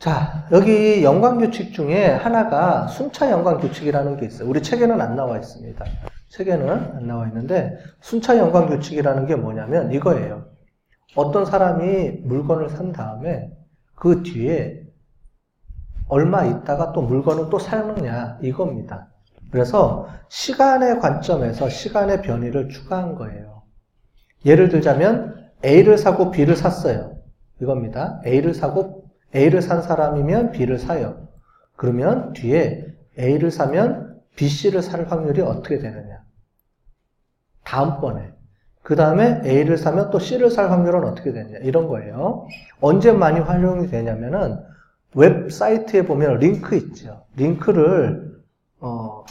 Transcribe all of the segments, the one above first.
자, 여기 연관규칙 중에 하나가 순차 연관규칙이라는 게 있어요. 우리 책에는 안 나와 있습니다. 책에는 안 나와 있는데 순차 연관규칙이라는 게 뭐냐면 이거예요. 어떤 사람이 물건을 산 다음에 그 뒤에 얼마 있다가 또 물건을 또 사느냐 이겁니다. 그래서 시간의 관점에서 시간의 변이를 추가한 거예요. 예를 들자면 A를 사고 B를 샀어요. 이겁니다. A를 산 사람이면 B를 사요. 그러면 뒤에 A를 사면 BC를 살 확률이 어떻게 되느냐. 다음번에. 그 다음에 A를 사면 또 C를 살 확률은 어떻게 되느냐. 이런 거예요. 언제 많이 활용이 되냐면은 웹사이트에 보면 링크 있죠. 링크를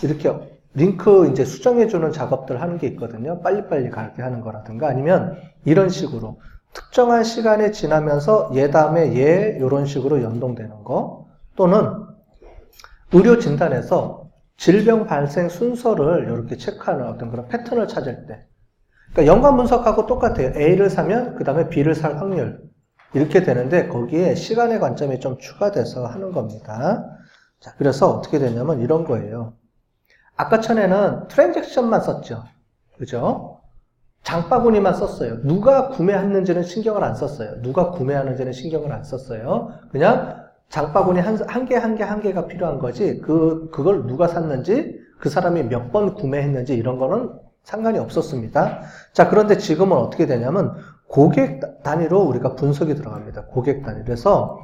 이렇게 링크 이제 수정해주는 작업들 하는 게 있거든요. 빨리빨리 가게 하는 거라든가 아니면 이런 식으로 특정한 시간이 지나면서 얘 다음에 얘 이런 식으로 연동되는 거 또는 의료 진단에서 질병 발생 순서를 이렇게 체크하는 어떤 그런 패턴을 찾을 때 그러니까 연관 분석하고 똑같아요. A를 사면 그 다음에 B를 살 확률 이렇게 되는데 거기에 시간의 관점이 좀 추가돼서 하는 겁니다. 자, 그래서 어떻게 되냐면 이런 거예요. 아까 전에는 트랜잭션만 썼죠. 그죠? 장바구니만 썼어요. 누가 구매했는지는 신경을 안 썼어요. 누가 구매하는지는 신경을 안 썼어요. 그냥 장바구니 한 개가 필요한 거지, 그걸 누가 샀는지, 그 사람이 몇 번 구매했는지 이런 거는 상관이 없었습니다. 자, 그런데 지금은 어떻게 되냐면 고객 단위로 우리가 분석이 들어갑니다. 고객 단위. 그래서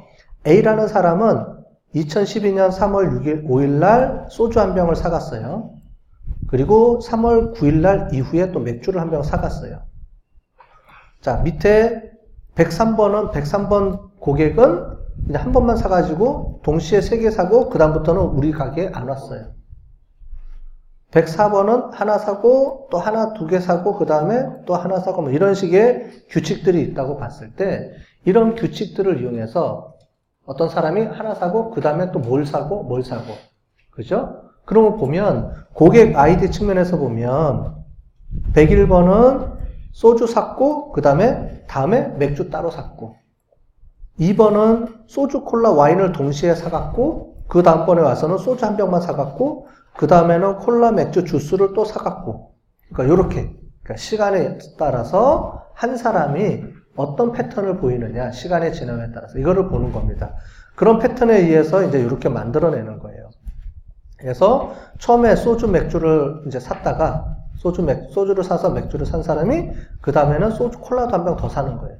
A라는 사람은 2012년 3월 5일 날 소주 한 병을 사갔어요. 그리고 3월 9일 날 이후에 또 맥주를 한 병 사갔어요. 자, 밑에 103번 고객은 그냥 한 번만 사가지고 동시에 3개 사고 그 다음부터는 우리 가게에 안 왔어요. 104번은 하나 사고 또 하나 2개 사고 그 다음에 또 하나 사고 뭐 이런 식의 규칙들이 있다고 봤을 때 이런 규칙들을 이용해서 어떤 사람이 하나 사고 그 다음에 또 뭘 사고 그죠? 그러면 보면 고객 아이디 측면에서 보면 101번은 소주 샀고 그 다음에 맥주 따로 샀고 2번은 소주, 콜라, 와인을 동시에 사갔고 그 다음번에 와서는 소주 한 병만 사갔고 그 다음에는 콜라, 맥주, 주스를 또 사갔고 그러니까 이렇게 그러니까 시간에 따라서 한 사람이 어떤 패턴을 보이느냐 시간의 지남에 따라서 이거를 보는 겁니다. 그런 패턴에 의해서 이제 이렇게 만들어내는 거예요. 그래서 처음에 소주, 맥주를 이제 샀다가 소주를 사서 맥주를 산 사람이 그 다음에는 소주, 콜라도 한 병 더 사는 거예요.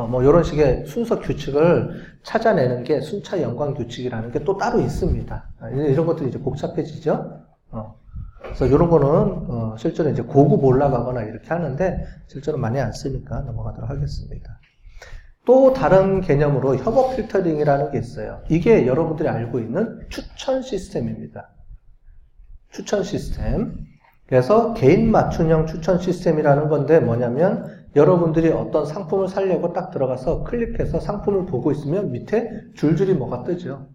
뭐 이런 식의 순서 규칙을 찾아내는 게 순차 연관 규칙이라는 게 또 따로 있습니다. 이런 것들이 이제 복잡해지죠. 그래서 이런 거는 실제로 이제 고급 올라가거나 이렇게 하는데 실제로 많이 안 쓰니까 넘어가도록 하겠습니다. 또 다른 개념으로 협업 필터링이라는 게 있어요. 이게 여러분들이 알고 있는 추천 시스템입니다. 추천 시스템. 그래서 개인 맞춤형 추천 시스템이라는 건데 뭐냐면 여러분들이 어떤 상품을 사려고 딱 들어가서 클릭해서 상품을 보고 있으면 밑에 줄줄이 뭐가 뜨죠.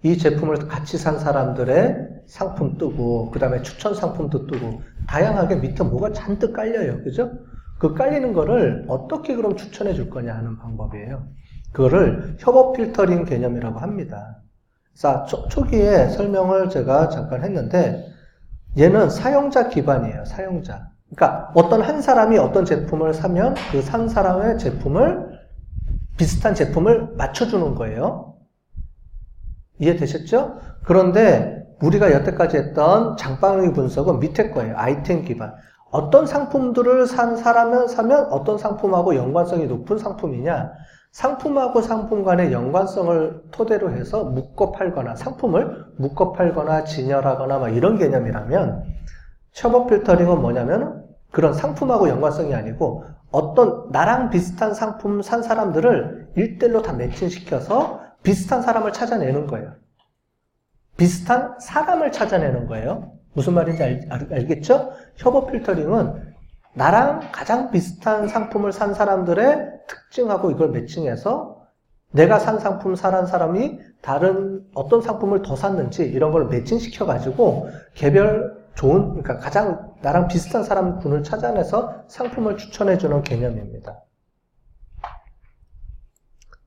이 제품을 같이 산 사람들의 상품 뜨고 그 다음에 추천 상품도 뜨고 다양하게 밑에 뭐가 잔뜩 깔려요. 그죠? 그 깔리는 거를 어떻게 그럼 추천해 줄 거냐 하는 방법이에요. 그거를 협업 필터링 개념이라고 합니다. 자, 초기에 설명을 제가 잠깐 했는데 얘는 사용자 기반이에요. 사용자. 그러니까 어떤 한 사람이 어떤 제품을 사면 그 산 사람의 비슷한 제품을 맞춰주는 거예요. 이해되셨죠? 그런데 우리가 여태까지 했던 장바구니 분석은 밑에 거예요. 아이템 기반. 어떤 상품들을 산 사람은 사면 어떤 상품하고 연관성이 높은 상품이냐, 상품하고 상품 간의 연관성을 토대로 해서 묶어 팔거나 상품을 묶어 팔거나 진열하거나 막 이런 개념이라면 협업 필터링은 뭐냐면 그런 상품하고 연관성이 아니고 어떤 나랑 비슷한 상품 산 사람들을 1대1로 다 매칭시켜서 비슷한 사람을 찾아내는 거예요. 비슷한 사람을 찾아내는 거예요. 무슨 말인지 알겠죠? 협업 필터링은 나랑 가장 비슷한 상품을 산 사람들의 특징하고 이걸 매칭해서 내가 산 상품 사는 사람이 다른 어떤 상품을 더 샀는지 이런 걸 매칭시켜가지고 개별 그러니까 가장 나랑 비슷한 사람군을 찾아내서 상품을 추천해주는 개념입니다.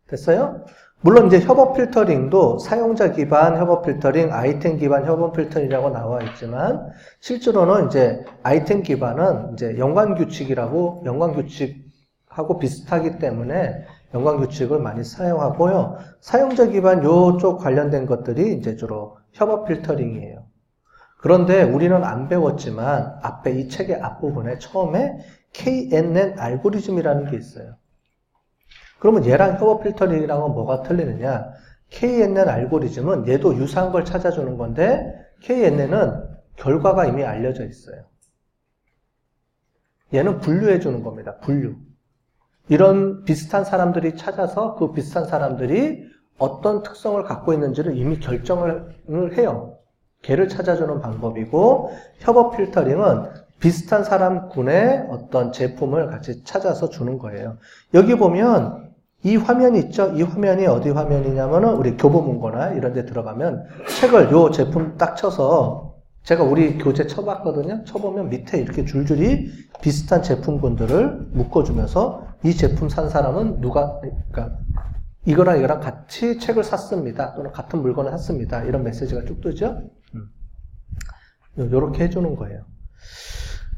됐어요? 물론 이제 협업 필터링도 사용자 기반 협업 필터링, 아이템 기반 협업 필터링이라고 나와 있지만 실제로는 이제 아이템 기반은 이제 연관 규칙하고 비슷하기 때문에 연관 규칙을 많이 사용하고요. 사용자 기반 요쪽 관련된 것들이 이제 주로 협업 필터링이에요. 그런데 우리는 안 배웠지만 앞에 이 책의 앞부분에 처음에 KNN 알고리즘이라는 게 있어요. 그러면 얘랑 협업 필터링이랑은 뭐가 틀리느냐? KNN 알고리즘은 얘도 유사한 걸 찾아주는 건데 KNN은 결과가 이미 알려져 있어요. 얘는 분류해 주는 겁니다. 분류. 이런 비슷한 사람들이 찾아서 그 비슷한 사람들이 어떤 특성을 갖고 있는지를 이미 결정을 해요. 걔를 찾아주는 방법이고 협업 필터링은 비슷한 사람군의 어떤 제품을 같이 찾아서 주는 거예요. 여기 보면 이 화면이 있죠? 이 화면이 어디 화면이냐면은 우리 교보문고나 이런 데 들어가면 책을 요 제품 딱 쳐서 제가 우리 교재 쳐봤거든요. 쳐보면 밑에 이렇게 줄줄이 비슷한 제품군들을 묶어주면서 이 제품 산 사람은 그러니까 이거랑 이거랑 같이 책을 샀습니다. 또는 같은 물건을 샀습니다. 이런 메시지가 쭉 뜨죠? 요렇게 해주는 거예요.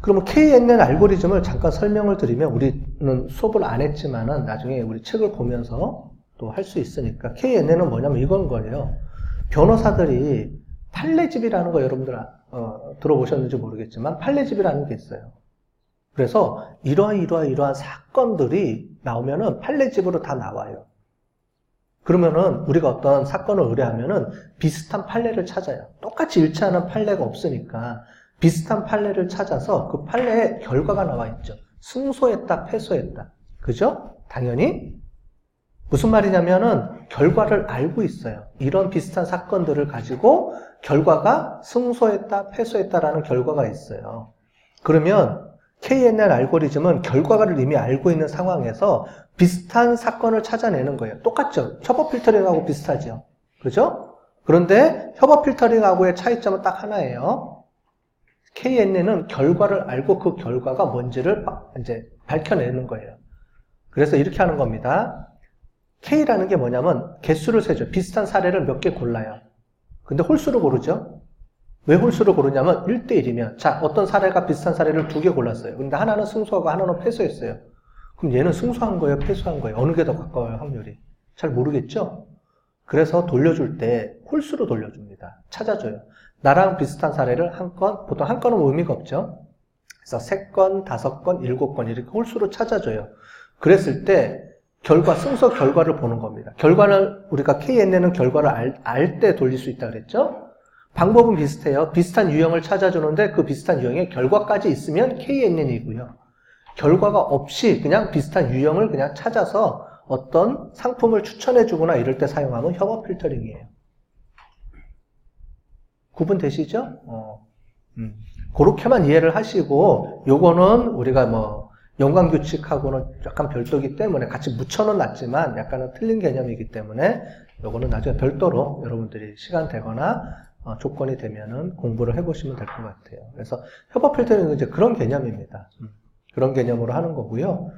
그러면 KNN 알고리즘을 잠깐 설명을 드리면 우리는 수업을 안 했지만은 나중에 우리 책을 보면서 또 할 수 있으니까 KNN은 뭐냐면 이건 거예요. 변호사들이 판례집이라는 거 여러분들 들어보셨는지 모르겠지만 판례집이라는 게 있어요. 그래서 이러한 사건들이 나오면은 판례집으로 다 나와요. 그러면은 우리가 어떤 사건을 의뢰하면은 비슷한 판례를 찾아요. 똑같이 일치하는 판례가 없으니까 비슷한 판례를 찾아서 그 판례에 결과가 나와 있죠. 승소했다, 패소했다. 그죠? 당연히. 무슨 말이냐면은 결과를 알고 있어요. 이런 비슷한 사건들을 가지고 결과가 승소했다, 패소했다라는 결과가 있어요. 그러면 KNN 알고리즘은 결과를 이미 알고 있는 상황에서 비슷한 사건을 찾아내는 거예요. 똑같죠? 협업 필터링하고 비슷하죠? 그죠? 그런데 협업 필터링하고의 차이점은 딱 하나예요. KNN은 결과를 알고 그 결과가 뭔지를 이제 밝혀내는 거예요. 그래서 이렇게 하는 겁니다. K라는 게 뭐냐면 개수를 세죠. 비슷한 사례를 몇 개 골라요. 근데 홀수로 고르죠. 왜 홀수로 고르냐면 1대1이면 자, 어떤 사례가 비슷한 사례를 2개 골랐어요. 근데 하나는 승소하고 하나는 패소했어요. 그럼 얘는 승소한 거예요? 패소한 거예요? 어느 게 더 가까워요? 확률이? 잘 모르겠죠? 그래서 돌려줄 때 홀수로 돌려줍니다. 찾아줘요. 나랑 비슷한 사례를 한 건, 보통 한 건은 의미가 없죠. 그래서 3건, 5건, 7건 이렇게 홀수로 찾아줘요. 그랬을 때 승소 결과를 보는 겁니다. 결과는 우리가 KNN은 결과를 알 때 돌릴 수 있다 그랬죠? 방법은 비슷해요. 비슷한 유형을 찾아주는데 그 비슷한 유형에 결과까지 있으면 KNN이고요. 결과가 없이 그냥 비슷한 유형을 그냥 찾아서 어떤 상품을 추천해주거나 이럴 때 사용하면 협업 필터링이에요. 구분되시죠? 그렇게만 이해를 하시고 요거는 우리가 연관규칙하고는 약간 별도이기 때문에 같이 묻혀는 놨지만 약간은 틀린 개념이기 때문에 요거는 나중에 별도로 여러분들이 시간 되거나 조건이 되면은 공부를 해보시면 될 것 같아요. 그래서 협업 필터링은 이제 그런 개념입니다. 그런 개념으로 하는 거고요.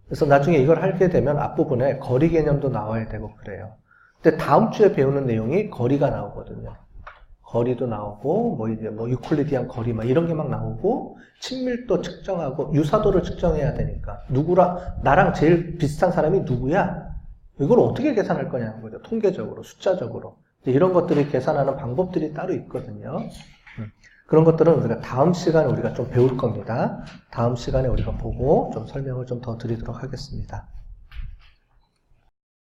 그래서 나중에 이걸 하게 되면 앞부분에 거리 개념도 나와야 되고 그래요. 근데 다음 주에 배우는 내용이 거리가 나오거든요. 거리도 나오고, 유클리디안 거리, 이런 게 막 나오고, 친밀도 측정하고, 유사도를 측정해야 되니까. 나랑 제일 비슷한 사람이 누구야? 이걸 어떻게 계산할 거냐는 거죠. 통계적으로, 숫자적으로. 이런 것들이 계산하는 방법들이 따로 있거든요. 그런 것들은 우리가 다음 시간에 우리가 좀 배울 겁니다. 다음 시간에 우리가 보고 좀 설명을 좀 더 드리도록 하겠습니다.